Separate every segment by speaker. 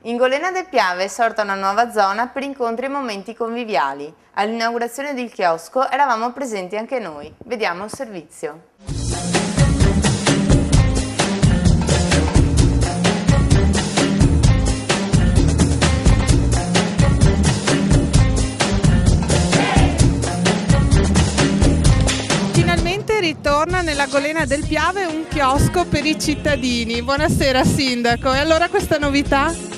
Speaker 1: In Golena del Piave è sorta una nuova zona per incontri e momenti conviviali. All'inaugurazione del chiosco eravamo presenti anche noi. Vediamo il servizio.
Speaker 2: Finalmente ritorna nella Golena del Piave un chiosco per i cittadini. Buonasera Sindaco, e allora questa novità?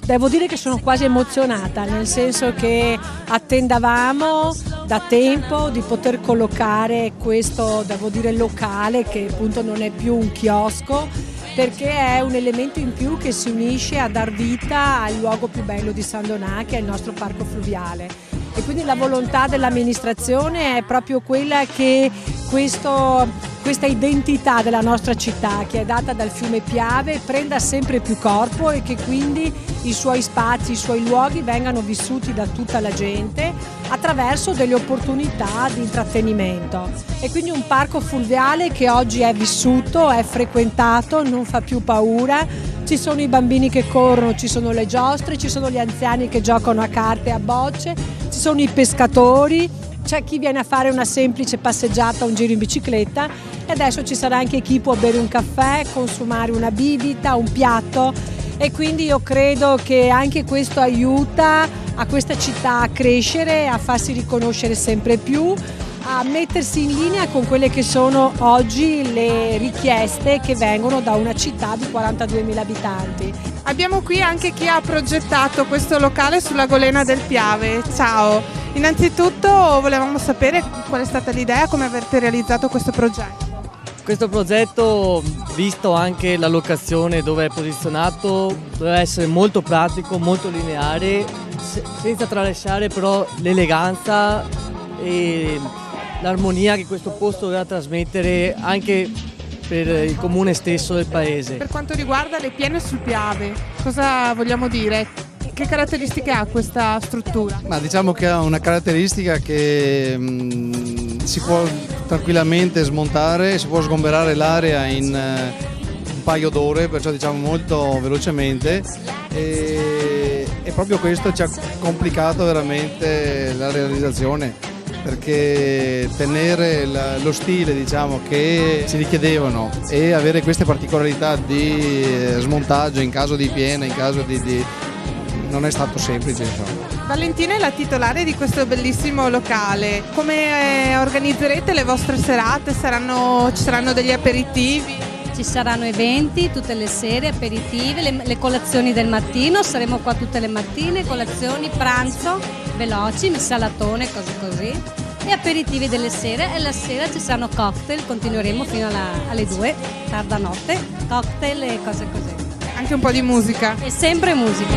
Speaker 3: Devo dire che sono quasi emozionata, nel senso che attendavamo da tempo di poter collocare questo, devo dire, locale, che appunto non è più un chiosco, perché è un elemento in più che si unisce a dar vita al luogo più bello di San Donà, che è il nostro parco fluviale. E quindi la volontà dell'amministrazione è proprio quella che questa identità della nostra città, che è data dal fiume Piave, prenda sempre più corpo e che quindi i suoi spazi, i suoi luoghi vengano vissuti da tutta la gente attraverso delle opportunità di intrattenimento. E quindi un parco fluviale che oggi è vissuto, è frequentato, non fa più paura. Ci sono i bambini che corrono, ci sono le giostre, ci sono gli anziani che giocano a carte e a bocce, ci sono i pescatori, c'è chi viene a fare una semplice passeggiata, un giro in bicicletta, e adesso ci sarà anche chi può bere un caffè, consumare una bibita, un piatto, e quindi io credo che anche questo aiuta a questa città a crescere, a farsi riconoscere sempre più, a mettersi in linea con quelle che sono oggi le richieste che vengono da una città di 42.000 abitanti.
Speaker 2: Abbiamo qui anche chi ha progettato questo locale sulla Golena del Piave. Ciao, innanzitutto volevamo sapere qual è stata l'idea, come avete realizzato questo progetto.
Speaker 4: Questo progetto, visto anche la locazione dove è posizionato, deve essere molto pratico, molto lineare, senza tralasciare però l'eleganza e l'armonia che questo posto deve trasmettere anche per il comune stesso del paese.
Speaker 2: Per quanto riguarda le piene sul Piave, cosa vogliamo dire? Che caratteristiche ha questa struttura?
Speaker 5: Diciamo che ha una caratteristica che si può tranquillamente smontare, si può sgomberare l'area in un paio d'ore, perciò diciamo molto velocemente, e proprio questo ci ha complicato veramente la realizzazione, perché tenere lo stile, diciamo, che ci richiedevano e avere queste particolarità di smontaggio in caso di piena, in caso di non è stato semplice, insomma.
Speaker 2: Valentina è la titolare di questo bellissimo locale. Come organizzerete le vostre serate? Ci saranno degli aperitivi?
Speaker 6: Ci saranno eventi tutte le sere, aperitivi, le colazioni del mattino, saremo qua tutte le mattine, colazioni, pranzo, veloci, salatone, cose così, e aperitivi delle sere, e la sera ci saranno cocktail, continueremo fino alle 2, tarda notte, cocktail e cose così.
Speaker 2: Anche un po' di musica.
Speaker 6: E sempre musica.